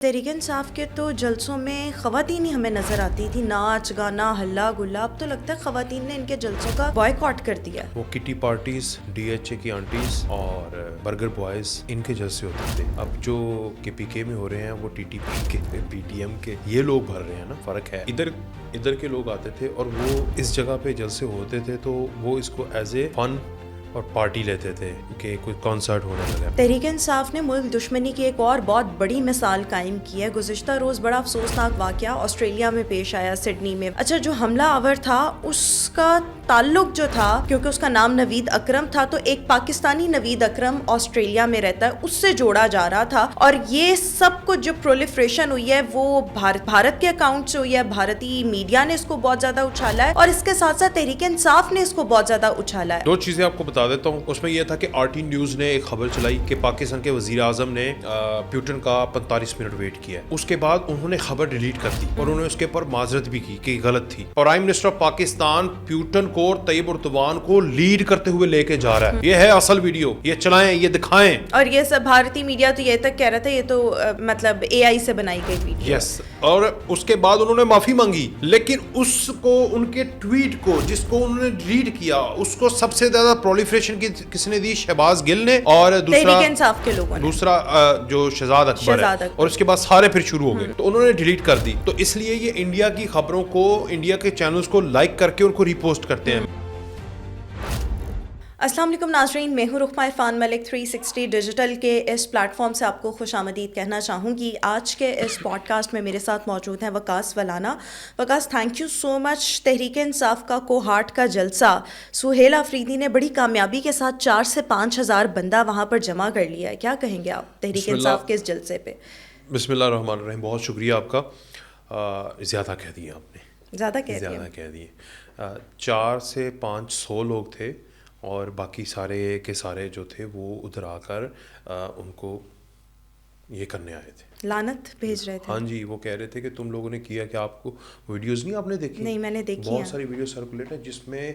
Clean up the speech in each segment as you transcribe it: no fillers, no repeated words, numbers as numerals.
تحریک انصاف کے تو جلسوں میں خواتین ہی ہمیں نظر آتی تھی، ناچ گانا ہلا گلا. اب تو لگتا ہے خواتین نے ان کے جلسوں کا بائیکاٹ کر دیا. وہ کٹی پارٹیز، ڈی ایچ اے کی آنٹیز اور برگر بوائز ان کے جلسے ہوتے تھے. اب جو کے پی کے میں ہو رہے ہیں وہ ٹی ٹی پی کے، پی ٹی ایم کے، یہ لوگ بھر رہے ہیں نا. فرق ہے، ادھر کے لوگ آتے تھے اور وہ اس جگہ پہ جلسے ہوتے تھے تو وہ اس کو ایز اے فن اور پارٹی لیتے تھے کہ کوئی کانسرٹ ہونے لگا. تحریک انصاف نے ملک دشمنی کی ایک اور بہت بڑی مثال قائم کی ہے. گزشتہ روز بڑا افسوسناک واقعہ آسٹریلیا میں پیش آیا، سڈنی میں. اچھا، جو حملہ آور تھا اس کا تعلق جو تھا، کیونکہ اس کا نام نوید اکرم تھا، تو ایک پاکستانی نوید اکرم آسٹریلیا میں رہتا ہے، اس سے جوڑا جا رہا تھا. اور یہ سب کچھ جو پرولیفریشن ہوئی ہے وہ بھارت کے اکاؤنٹ سے ہوئی ہے. بھارتی میڈیا نے اس کو بہت زیادہ اچھالا ہے اور اس کے ساتھ ساتھ تحریک انصاف نے اس کو بہت زیادہ اچھالا ہے. دو چیزیں آپ کو بتا دیتا ہوں. اس میں یہ تھا کہ آر ٹی نیوز نے ایک خبر چلائی کہ پاکستان کے وزیر اعظم نے پیوٹن کا 45 منٹ ویٹ کیا. اس کے بعد انہوں نے خبر ڈیلیٹ کر دی اور انہوں نے اس کے اوپر معذرت بھی کی کہ غلط تھی. Prime minister of Pakistan Putin کو اور طیب اردوان کو لیڈ کرتے ہوئے لے کے جا رہا ہے. یہ ہے اصل ویڈیو، یہ چلائیں، یہ دکھائیں. اور یہ سب بھارتی میڈیا تو یہ تک کہہ رہا تھا یہ تو مطلب اے آئی سے بنائی گئی ویڈیو. یس. اور اس کے بعد انہوں نے معافی مانگی، لیکن اس کو ان کے ٹویٹ کو جس کو انہوں نے ڈیلیٹ کیا اس کو سب سے زیادہ پرولیفریشن کی کس نے دی؟ شہباز گل نے، اور تحریک انصاف کے لوگوں نے. دوسرا جو شہزاد اکبر ہے، اور اس کے بعد سارے پھر شروع ہو گئے. تو انہوں نے ڈیلیٹ کر دی. تو اس لیے یہ انڈیا کی خبروں کو، انڈیا کے چینلز کو لائک کر کے ان کو ریپوسٹ کرتے ہیں. السلام علیکم ناظرین، میں ہوں رخمہ عرفان ملک. 360 ڈیجیٹل کے اس پلیٹ فارم سے آپ کو خوش آمدید کہنا چاہوں گی. آج کے اس پوڈ کاسٹ میں میرے ساتھ موجود ہیں وقاص ولانا. وقاص، تھینک یو سو مچ. تحریک انصاف کا کوہارٹ کا جلسہ سہیل آفریدی نے بڑی کامیابی کے ساتھ 4 سے 5 ہزار بندہ وہاں پر جمع کر لیا ہے. کیا کہیں گے آپ تحریک انصاف کے اس جلسے پہ؟ بسم اللہ الرحمن الرحیم. بہت شکریہ آپ کا. زیادہ کہہ دیے آپ نے، زیادہ کہہ دیے. 4 سے 500 لوگ تھے اور باقی سارے کے سارے جو تھے وہ ادھر آ کر ان کو یہ کرنے آئے تھے، لعنت بھیج رہے تھے. ہاں جی. وہ کہہ رہے تھے کہ تم لوگوں نے کیا کہ آپ کو ویڈیوز نہیں آپ نے دیکھی؟ نہیں، میں نے دیکھی. بہت ساری ویڈیو سرکولیٹ ہے جس میں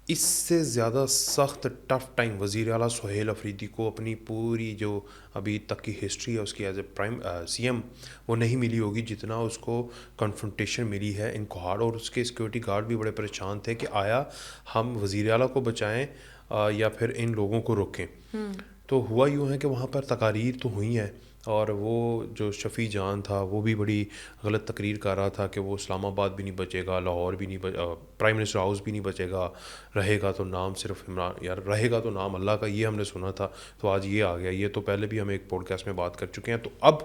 اس سے زیادہ سخت ٹف ٹائم وزیر اعلیٰ سہیل آفریدی کو اپنی پوری جو ابھی تک کی ہسٹری ہے اس کی as a prime C M وہ نہیں ملی ہوگی جتنا اس کو کنفرنٹیشن ملی ہے ان کوہاڑ. اور اس کے سیکورٹی گارڈ بھی بڑے پریشان تھے کہ آیا ہم وزیر اعلیٰ کو بچائیں یا پھر ان لوگوں کو روکیں. تو ہوا یوں ہے کہ وہاں پر تقاریر تو ہوئی ہیں اور وہ جو شفیع جان تھا وہ بھی بڑی غلط تقریر کر رہا تھا کہ وہ اسلام آباد بھی نہیں بچے گا، لاہور بھی نہیں پرائم منسٹر ہاؤس بھی نہیں بچے گا، رہے گا تو نام صرف عمران، یار رہے گا تو نام اللہ کا، یہ ہم نے سنا تھا. تو آج یہ آ گیا. یہ تو پہلے بھی ہم ایک پوڈ کاسٹ میں بات کر چکے ہیں. تو اب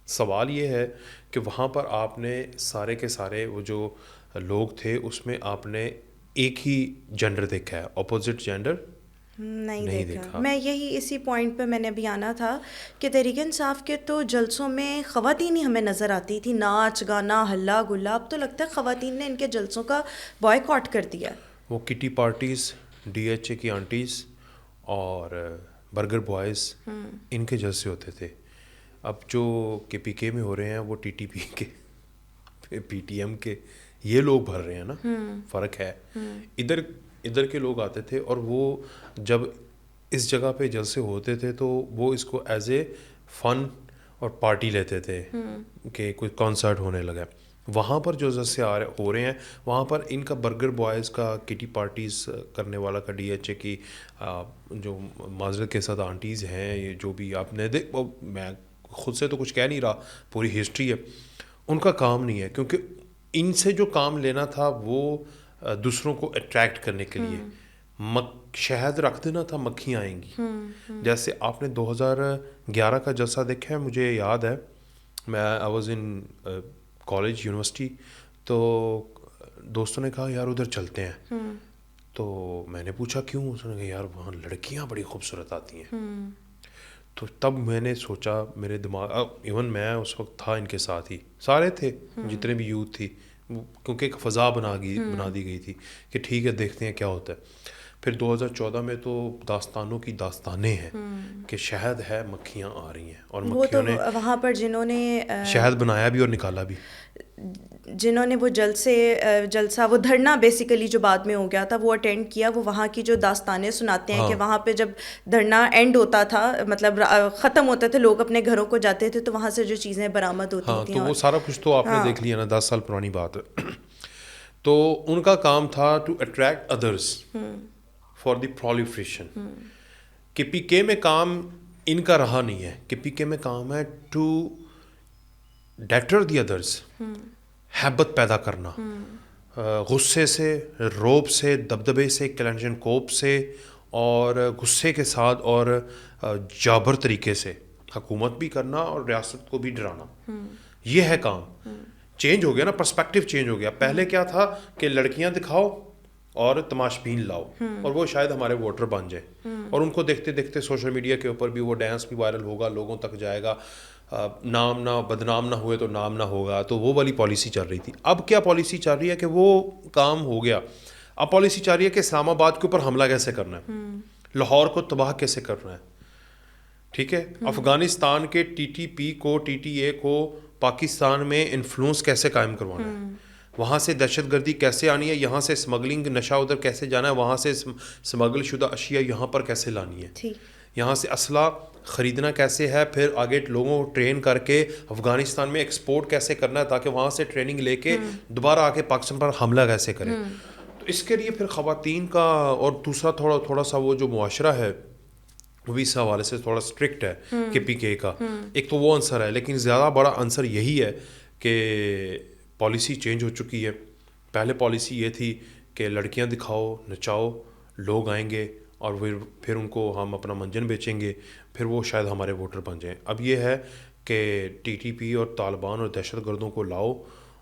سوال یہ ہے کہ وہاں پر آپ نے سارے کے سارے وہ جو لوگ تھے اس میں آپ نے ایک ہی جینڈر دیکھا ہے، اپوزٹ جینڈر نہیں دیکھا. میں یہی اسی پوائنٹ پہ میں نے بھی آنا تھا کہ تحریک انصاف کے تو جلسوں میں خواتین ہی ہمیں نظر آتی تھی، ناچ گانا ہلا گلا. اب تو لگتا ہے خواتین نے ان کے جلسوں کا بائیکاٹ کر دیا. وہ کٹی پارٹیز، ڈی ایچ اے کی آنٹیز اور برگر بوائز ان کے جلسے ہوتے تھے. اب جو کے پی کے میں ہو رہے ہیں وہ ٹی ٹی پی کے، پی ٹی ایم کے، یہ لوگ بھر رہے ہیں نا. فرق ہے. ادھر کے لوگ آتے تھے اور وہ جب اس جگہ پہ جلسے ہوتے تھے تو وہ اس کو ایز اے فن اور پارٹی لیتے تھے کہ کوئی کانسرٹ ہونے لگا. وہاں پر جو جلسے ہو رہے ہیں وہاں پر ان کا برگر بوائز کا، کٹی پارٹیز کرنے والا کا، ڈی ایچ اے کی جو معذرت کے ساتھ آنٹیز ہیں، یہ جو بھی آپ نے میں خود سے تو کچھ کہہ نہیں رہا، پوری ہسٹری ہے. ان کا کام نہیں ہے کیونکہ ان سے جو کام لینا تھا وہ دوسروں کو اٹریکٹ کرنے کے لیے شہد رکھ دینا تھا، مکھیاں آئیں گی. جیسے آپ نے 2011 کا جلسہ دیکھا ہے، مجھے یاد ہے میں I was in college university, تو دوستوں نے کہا یار ادھر چلتے ہیں. تو میں نے پوچھا کیوں؟ اس نے کہا یار وہاں لڑکیاں بڑی خوبصورت آتی ہیں. تو تب میں نے سوچا، میرے دماغ، ایون میں اس وقت تھا ان کے ساتھ ہی، سارے تھے جتنے بھی یوتھ تھی، کیونکہ ایک فضا بنا دی گئی تھی کہ ٹھیک ہے دیکھتے ہیں کیا ہوتا ہے. پھر 2014 میں تو داستانوں کی داستانیں ہیں کہ شہد ہے مکھیاں آ رہی ہیں اور وہ تو مکھیوں نے وہاں پر جنہوں نے شہد بنایا بھی اور نکالا بھی. جنہوں نے وہ جلسہ وہ دھرنا بیسیکلی جو بعد میں ہو گیا تھا وہ اٹینڈ کیا, وہ وہاں کی جو داستانیں سناتے ہیں کہ وہاں پہ جب دھرنا اینڈ ہوتا تھا, مطلب ختم ہوتا تھا, لوگ اپنے گھروں کو جاتے تھے تو وہاں سے جو چیزیں برآمد ہوتی تھیں, تو وہ سارا کچھ تو آپ نے دیکھ لیا نا, 10 سال پرانی بات ہے. تو ان کا کام تھا to attract others for the proliferation. کہ پی کے میں کام ان کا رہا نہیں ہے, کہ پی کے میں کام ہے ٹو ڈیٹر دی ادرس, ہیبت پیدا کرنا, غصے سے, روب سے, دبدبے سے, کلنجن کوپ سے, اور غصے کے ساتھ اور جابر طریقے سے حکومت بھی کرنا اور ریاست کو بھی ڈرانا. یہ ہے کام. چینج ہو گیا نا, پرسپیکٹیو چینج ہو گیا. پہلے کیا تھا کہ لڑکیاں دکھاؤ اور تماشبین لاؤ اور وہ شاید ہمارے ووٹر بن جائے, اور ان کو دیکھتے دیکھتے سوشل میڈیا کے اوپر بھی وہ ڈانس بھی وائرل ہوگا, لوگوں تک جائے گا, نام نہ بدنام نہ ہوئے تو نام نہ ہوگا. تو وہ والی پالیسی چل رہی تھی. اب کیا پالیسی چل رہی ہے کہ وہ کام ہو گیا. اب پالیسی چل رہی ہے کہ اسلام آباد کے اوپر حملہ کیسے کرنا ہے, لاہور کو تباہ کیسے کرنا ہے. ٹھیک ہے, افغانستان کے ٹی ٹی پی کو, ٹی ٹی اے کو پاکستان میں انفلوئنس کیسے قائم کروانا ہے, وہاں سے دہشت گردی کیسے آنی ہے, یہاں سے اسمگلنگ نشہ ادھر کیسے جانا ہے, وہاں سے اسمگل شدہ اشیاء یہاں پر کیسے لانی ہے, یہاں سے اسلحہ خریدنا کیسے ہے, پھر آگے لوگوں کو ٹرین کر کے افغانستان میں ایکسپورٹ کیسے کرنا ہے تاکہ وہاں سے ٹریننگ لے کے دوبارہ آ کے پاکستان پر حملہ کیسے کریں. تو اس کے لیے پھر خواتین کا, اور دوسرا تھوڑا سا وہ جو معاشرہ ہے وہ بھی اس حوالے سے تھوڑا اسٹرکٹ ہے کہ پی کے کا. ایک تو وہ عنصر ہے, لیکن زیادہ بڑا عنصر یہی ہے کہ پالیسی چینج ہو چکی ہے. پہلے پالیسی یہ تھی کہ لڑکیاں دکھاؤ, نچاؤ, لوگ آئیں گے اور پھر ان کو ہم اپنا منجن بیچیں گے, پھر وہ شاید ہمارے ووٹر بن جائیں. اب یہ ہے کہ ٹی ٹی پی اور طالبان اور دہشت گردوں کو لاؤ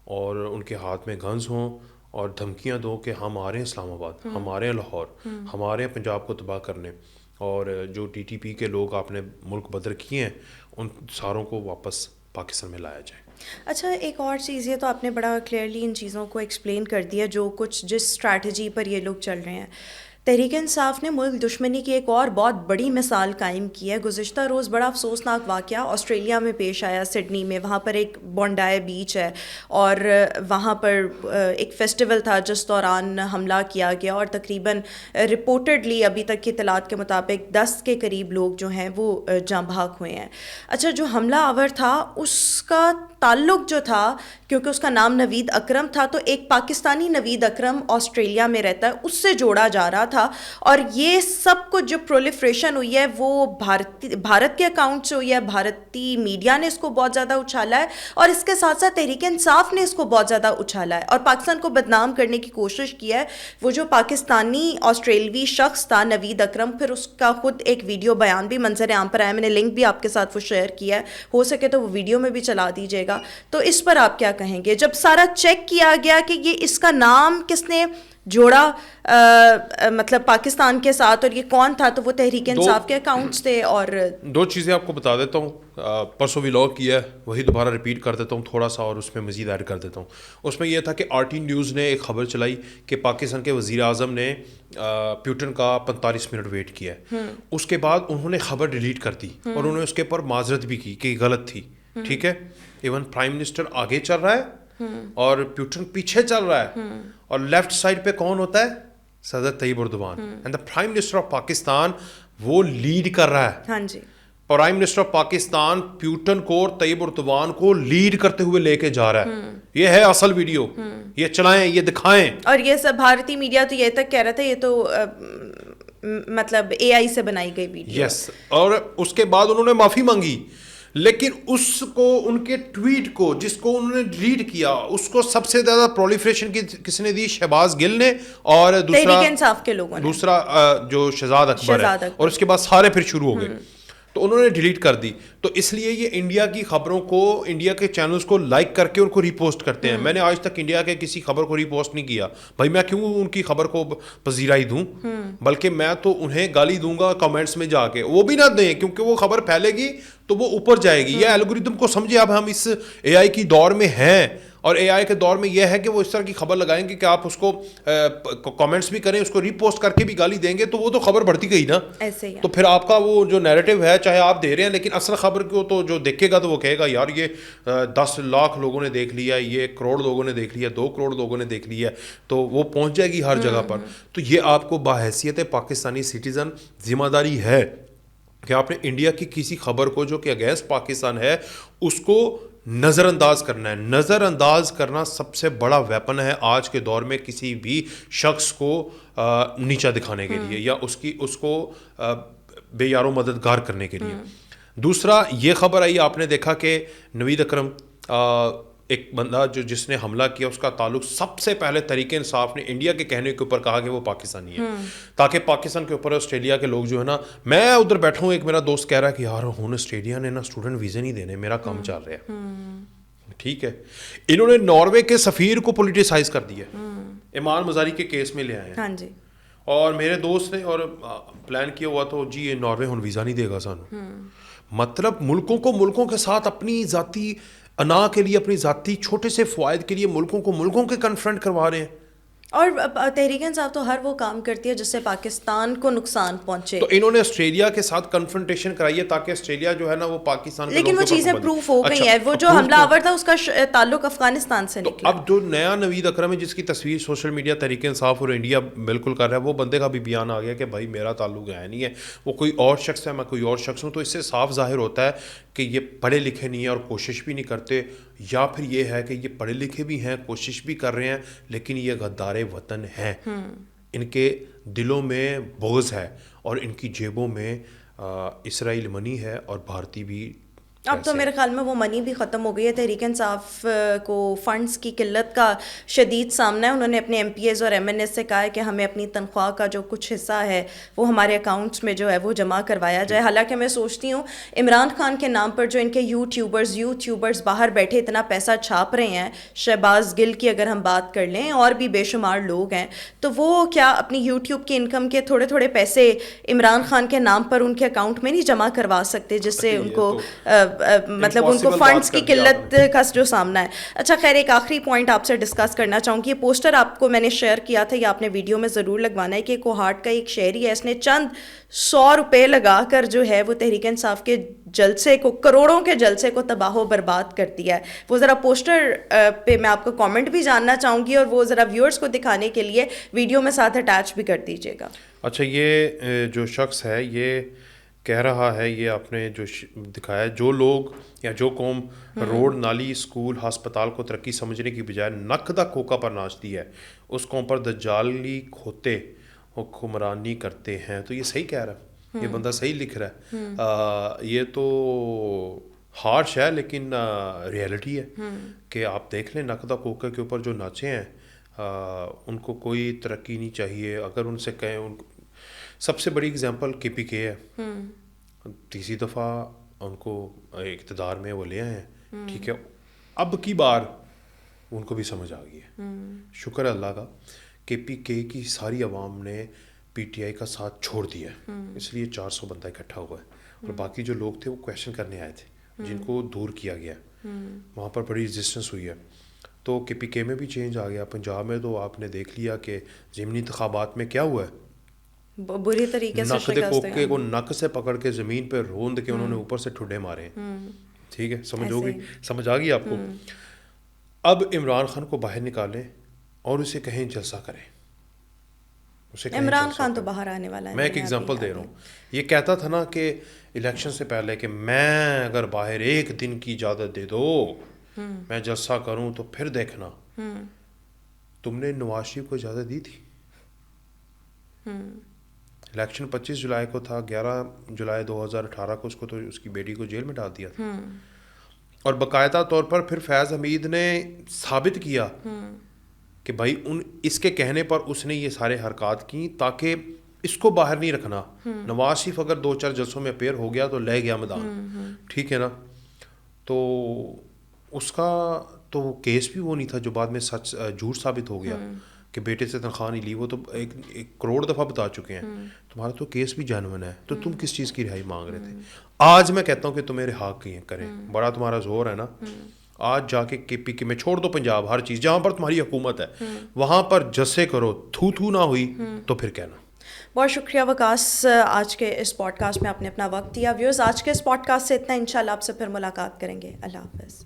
اور ان کے ہاتھ میں گنز ہوں اور دھمکیاں دو کہ ہم آ رہے ہیں اسلام آباد, ہم آ رہے ہیں لاہور, ہم آ رہے ہیں پنجاب کو تباہ کرنے, اور جو ٹی ٹی پی کے لوگ آپ نے ملک بدر کیے ہیں ان ساروں کو واپس پاکستان میں لایا جائے. اچھا, ایک اور چیز, یہ تو آپ نے بڑا کلیئرلی ان چیزوں کو ایکسپلین کر دیا جو کچھ جس اسٹریٹجی پر یہ لوگ چل رہے ہیں. تحریک انصاف نے ملک دشمنی کی ایک اور بہت بڑی مثال قائم کی ہے. گزشتہ روز بڑا افسوسناک واقعہ آسٹریلیا میں پیش آیا, سڈنی میں. وہاں پر ایک بونڈائے بیچ ہے اور وہاں پر ایک فیسٹیول تھا جس دوران حملہ کیا گیا, اور تقریباً رپورٹڈلی ابھی تک کی اطلاعات کے مطابق 10 کے قریب لوگ جو ہیں وہ جاں بحق ہوئے ہیں. اچھا, جو حملہ آور تھا اس کا تعلق جو تھا, کیونکہ اس کا نام نوید اکرم تھا, تو ایک پاکستانی نوید اکرم آسٹریلیا میں رہتا ہے, اس سے جوڑا جا رہا تھا. اور یہ سب کچھ جو پرولیفریشن ہوئی ہے وہ بھارت کے اکاؤنٹ سے ہوئی ہے, بھارتی میڈیا نے اس کو بہت زیادہ اچھالا ہے, اور اس کے ساتھ ساتھ تحریک انصاف نے اس کو بہت زیادہ اچھالا ہے اور پاکستان کو بدنام کرنے کی کوشش کی ہے. وہ جو پاکستانی آسٹریلوی شخص تھا نوید اکرم, پھر اس کا خود ایک ویڈیو بیان بھی منظر عام پر آیا, میں نے لنک بھی آپ کے ساتھ وہ شیئر کیا ہے, ہو سکے تو وہ ویڈیو میں بھی چلا دیجیے گا. تو اس پر آپ کیا کہیں گے جب سارا چیک کیا گیا کہ یہ اس کا نام کس نے جوڑا مطلب پاکستان کے ساتھ, اور یہ کون تھا, تو وہ تحریک انصاف کے اکاؤنٹس تھے. اور دو چیزیں آپ کو بتا دیتا ہوں, پرسوں ولاگ کیا ہے وہی دوبارہ ریپیٹ کر دیتا ہوں تھوڑا سا, اور اس میں مزید ایڈ کر دیتا ہوں. اس میں یہ تھا کہ آر ٹی نیوز نے ایک خبر چلائی کہ پاکستان کے وزیر اعظم نے پیوٹن کا 45 منٹ ویٹ کیا ہے. اس کے بعد انہوں نے خبر ڈیلیٹ کر دی اور انہوں نے اس کے اوپر معذرت بھی کی کہ غلط تھی. ٹھیک ہے, ایون پرائم منسٹر آگے چل رہا ہے اور پیوٹن پیچھے چل رہا ہے, اور لیفٹ سائڈ پہ کون ہوتا ہے, صدر Tayyip Erdogan, and the prime minister of Pakistan وہ لیڈ کر رہا ہے. ہاں جی, prime minister of Pakistan Putin کو اور طیب اردوان کو لیڈ کرتے ہوئے لے کے جا رہا ہے. یہ ہے اصل ویڈیو, یہ چلائیں, یہ دکھائیں. اور یہ سب بھارتی میڈیا تو یہ تک کہہ رہا تھا یہ تو مطلب اے آئی سے بنائی گئی ویڈیو. یس, اور اس کے بعد انہوں نے معافی مانگی, لیکن اس کو ان کے ٹویٹ کو جس کو انہوں نے ڈیلیٹ کیا اس کو سب سے زیادہ پرولیفریشن کی کس نے دی, شہباز گل نے, اور تحریک انصاف کے لوگوں نے, دوسرا جو شہزاد اکبر ہے, اور اس کے بعد سارے پھر شروع ہو گئے. تو انہوں نے ڈیلیٹ کر دی. تو اس لیے یہ انڈیا کی خبروں کو, انڈیا کے چینلز کو لائک کر کے ان کو ریپوسٹ کرتے ہیں. میں نے آج تک انڈیا کے کسی خبر کو ریپوسٹ نہیں کیا. بھائی میں کیوں ان کی خبر کو پذیرائی دوں, بلکہ میں تو انہیں گالی دوں گا کمنٹس میں جا کے. وہ بھی نہ دیں, کیونکہ وہ خبر پھیلے گی تو وہ اوپر جائے گی. یہ الگوریتم کو سمجھے, اب ہم اس اے آئی کی دور میں ہیں اور اے آئی کے دور میں یہ ہے کہ وہ اس طرح کی خبر لگائیں گے کہ آپ اس کو کامنٹس بھی کریں, اس کو ری پوسٹ کر کے بھی گالی دیں گے, تو وہ تو خبر بڑھتی گئی نا. ایسے ہی تو پھر آپ کا وہ جو نیریٹو ہے چاہے آپ دے رہے ہیں, لیکن اصل خبر کو تو جو دیکھے گا تو وہ کہے گا یار یہ 10 لاکھ لوگوں نے دیکھ لیا, یہ 1 کروڑ لوگوں نے دیکھ لیا, 2 کروڑ لوگوں نے دیکھ لیا, تو وہ پہنچ جائے گی ہر جگہ پر. تو یہ آپ کو بحیثیت پاکستانی سٹیزن ذمہ داری ہے کہ آپ نے انڈیا کی کسی خبر کو جو کہ اگینسٹ پاکستان ہے اس کو نظر انداز کرنا ہے. نظر انداز کرنا سب سے بڑا ویپن ہے آج کے دور میں کسی بھی شخص کو نیچا دکھانے کے لیے یا اس کو بے یار و مددگار کرنے کے لیے. دوسرا یہ خبر آئی, آپ نے دیکھا کہ نوید اکرم ایک بندہ جس نے حملہ کیا, اس کا تعلق سب سے پہلے تحریک انصاف نے انڈیا کے کہنے کے اوپر کہا کہ وہ پاکستانی ہے, تاکہ پاکستان کے اوپر آسٹریلیا کے لوگ جو ہے نا, میں ادھر بیٹھا ہوں, ایک میرا دوست کہہ رہا ہے کہ یار ہوں آسٹریلیا نے نا اسٹوڈنٹ ویزے نہیں دینے, میرا کام چل رہا ہے. ٹھیک ہے, انہوں نے ناروے کے سفیر کو پولیٹیسائز کر دیا, ایمان مزاری کے کیس میں لے آئے ہیں. ہاں جی. اور میرے دوست نے اور پلان کیا ہوا تو جی یہ ناروے ہن ویزا نہیں دے گا سانو. مطلب ملکوں کے ساتھ اپنی ذاتی انا کے لیے, اپنی ذاتی چھوٹے سے فوائد کے لیے ملکوں کے کنفرنٹ کروا رہے ہیں. اور تحریک انصاف تو ہر وہ کام کرتی ہے جس سے پاکستان کو نقصان پہنچے. تو انہوں نے آسٹریلیا کے ساتھ کنفرنٹیشن کرائی ہے تاکہ آسٹریلیا جو ہے نا وہ پاکستان کے, لیکن وہ چیزیں پروف ہو گئی ہیں. وہ جو حملہ آور تھا اس کا تعلق افغانستان سے نکلا. اب جو نیا نوید اکرم ہے جس کی تصویر سوشل میڈیا تحریک انصاف اور انڈیا بالکل کر رہا ہے, وہ بندے کا بھی بیان آ گیا کہ بھائی میرا تعلق ہے نہیں ہے, وہ کوئی اور شخص ہے, میں کوئی اور شخص ہوں. تو اس سے صاف ظاہر ہوتا ہے کہ یہ پڑھے لکھے نہیں ہیں اور کوشش بھی نہیں کرتے, یا پھر یہ ہے کہ یہ پڑھے لکھے بھی ہیں, کوشش بھی کر رہے ہیں, لیکن یہ غدار وطن ہیں. ان کے دلوں میں بغض ہے اور ان کی جیبوں میں اسرائیل منی ہے اور بھارتی بھی. اب تو میرے خیال میں وہ منی بھی ختم ہو گئی ہے. تحریک انصاف کو فنڈز کی قلت کا شدید سامنا ہے. انہوں نے اپنے ایم پی ایز اور ایم این ایس سے کہا ہے کہ ہمیں اپنی تنخواہ کا جو کچھ حصہ ہے وہ ہمارے اکاؤنٹس میں جو ہے وہ جمع کروایا جائے. حالانکہ میں سوچتی ہوں عمران خان کے نام پر جو ان کے یوٹیوبرز باہر بیٹھے اتنا پیسہ چھاپ رہے ہیں, شہباز گل کی اگر ہم بات کر لیں اور بھی بے شمار لوگ ہیں, تو وہ کیا اپنی یوٹیوب کی انکم کے تھوڑے تھوڑے پیسے عمران خان کے نام پر ان کے اکاؤنٹ میں نہیں جمع کروا سکتے, جس سے ان کو مطلب ان کو فنڈز کی قلت کا جو سامنا ہے. اچھا خیر, ایک آخری پوائنٹ آپ سے ڈسکس کرنا چاہوں گی. یہ پوسٹر آپ کو میں نے شیئر کیا تھا, یا آپ نے ویڈیو میں ضرور لگوانا ہے, کہ کوہاٹ کا ایک شہری ہے, اس نے چند 100 روپے لگا کر جو ہے وہ تحریک انصاف کے جلسے کو, کروڑوں کے جلسے کو تباہ و برباد کر دیا ہے. وہ ذرا پوسٹر پہ میں آپ کو کامنٹ بھی جاننا چاہوں گی, اور وہ ذرا ویورز کو دکھانے کے لیے ویڈیو میں ساتھ اٹیچ بھی کر دیجیے گا. اچھا, یہ جو شخص ہے یہ کہہ رہا ہے, یہ آپ نے جو دکھایا, جو لوگ یا جو قوم روڈ, نالی, اسکول, ہسپتال کو ترقی سمجھنے کی بجائے نقدہ کھوکا پر ناچتی ہے, اس قوم پر دجالی کھوتے حکمرانی کرتے ہیں. تو یہ صحیح کہہ رہا ہے, یہ بندہ صحیح لکھ رہا ہے. یہ تو ہارش ہے لیکن ریئلٹی ہے کہ آپ دیکھ لیں نقدہ کھوکے کے اوپر جو ناچے ہیں ان کو کوئی ترقی نہیں چاہیے. اگر ان سے کہیں, ان سب سے بڑی اگزامپل کے پی کے ہے, تیسری دفعہ ان کو اقتدار میں وہ لے آئے ہیں. ٹھیک ہے, اب کی بار ان کو بھی سمجھ آ گئی ہے. شکر ہے اللہ کا, کے پی کے کی ساری عوام نے پی ٹی آئی کا ساتھ چھوڑ دیا ہے, اس لیے 400 بندہ اکٹھا ہوا ہے, اور باقی جو لوگ تھے وہ کویشچن کرنے آئے تھے جن کو دور کیا گیا. وہاں پر بڑی ریزسٹنس ہوئی ہے. تو کے پی کے میں بھی چینج آ گیا. پنجاب میں تو آپ نے دیکھ لیا کہ ضمنی انتخابات میں کیا ہوا ہے, بری طریقے سے نقد کوکے کو نک سے پکڑ کے زمین پہ روند کے انہوں نے اوپر سے ٹھڈے مارے ہیں. ٹھیک ہے, سمجھ آ گئی آپ کو. اب عمران خان کو باہر نکالیں اور اسے کہیں جلسہ کریں. عمران خان تو باہر آنے والا ہے. میں ایک ایگزامپل دے رہا ہوں. یہ کہتا تھا نا کہ الیکشن سے پہلے کہ میں اگر باہر 1 دن کی اجازت دے دو میں جلسہ کروں تو پھر دیکھنا. تم نے نواز شریف کو اجازت دی تھی؟ الیکشن 25 جولائی کو تھا, 11 جولائی 2018 کو اس کو تو اس کی بیٹی کو جیل میں ڈال دیا تھا. اور باقاعدہ طور پر پھر فیض حمید نے ثابت کیا کہ بھائی اس کے کہنے پر اس نے یہ سارے حرکات کی تاکہ اس کو باہر نہیں رکھنا. نواز شریف اگر 2-4 جلسوں میں اپیئر ہو گیا تو لے گیا میدان. ٹھیک ہے نا. تو اس کا تو کیس بھی وہ نہیں تھا جو بعد میں سچ جھوٹ ثابت ہو گیا کہ بیٹے سے تنخواہ نہیں لی. وہ تو 1 کروڑ دفعہ بتا چکے ہیں. تمہارا تو کیس بھی جینوئن ہے, تو تم کس چیز کی رہائی مانگ رہے تھے؟ آج میں کہتا ہوں کہ تمہیں رہا کریں, بڑا تمہارا زور ہے نا, آج جا کے کے پی کے میں چھوڑ دو پنجاب ہر چیز جہاں پر تمہاری حکومت ہے وہاں پر جسے کرو تھو نہ ہوئی تو پھر کہنا. بہت شکریہ وکاس آج کے اس پوڈ کاسٹ میں آپ نے اپنا وقت دیا. ویورز آج کے اس پوڈ کاسٹ سے اتنا. انشاءاللہ آپ سے پھر ملاقات کریں گے. اللہ حافظ.